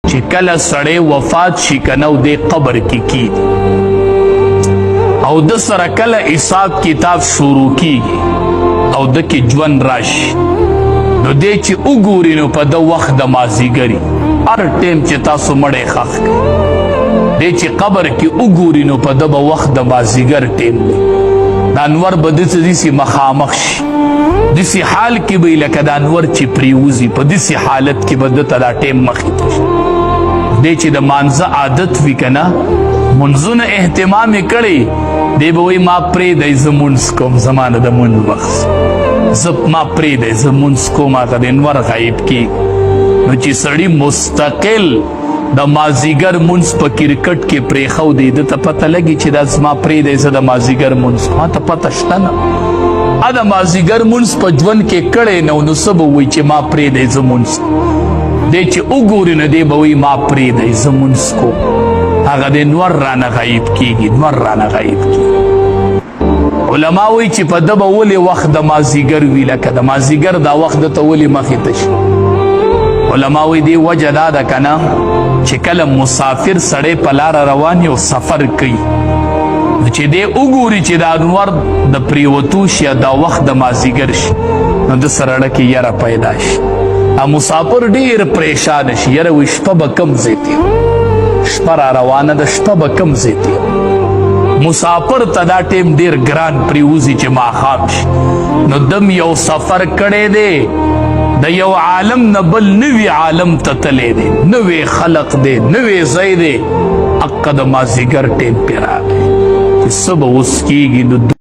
چې کله سړی وفات شي کنه او دې قبر کې کیږي او د سره کله حساب کتاب شروع کیږي او د کې ژوند راشي نو دې چې وګوري نو په د وخت د مازدیګري هر ټیم چې تاسو مړی ښخ کړئ دې چې قبر کې وګوري نو په د به وخت د مازدیګر ټیم دی د انور به داسې مخامخ شي داسې حال کې به لکه د انور چې پریوځي په داسې حالت کې به دته دا ټیم مخې ته شي دې چې د مانځه عادت وي که نه منځونه اهتمام یې کړی دی به وایي ما پرېږدی زه مونځ کوم زما نه د مونځ وخت ما پرېږدی زه مونځ کوم هغه د انور غایب کېږي نو چې سړي مستقل د مازدیګر مونځ په کرکټ کې پرېښودی ده ته پته لګي چې دا زما پرېږدی زه د مازدیګر مونځ ما ته پته شته نه د مازدیګر مونځ په ژوند کې کړی نه نو څه به وایي چې ما پرېږدی زه مونځ دی چې وګوري نو دی به وایي ما پرېږدی زه مونځ کوم هغه د نور رانه غایب کېږي نور رانه غایب کېږي علما وایي چې په ده به ولې وخت د مازدیګر وي لکه د مازدیګر دا وخت دته ولې مخې ته شي علما وایي دې وجه دا ده که نه چې کله مسافر سړی په لاره روان یو سفر کوي چې دی وګوري چې د انور د پریوتو شي یا دا وخت د مازدیګر شي نو د سره کې یره پیدا شي مسافر ډېر پریشان شي یره وایي شپه به کم ځای تېر شپه را روانه ده شپه به کم ځای تېر مسافر ته دا ټیم ډېر ګران پریوځي چې ماښام شي نو دم یو سفر کړی دی د یو عالم نه بل نوي عالم ته تللی دی نوی خلق دی نوی ځای دی حقه د مازدیګر ټیم پې راغی چې څه به اوس کېږي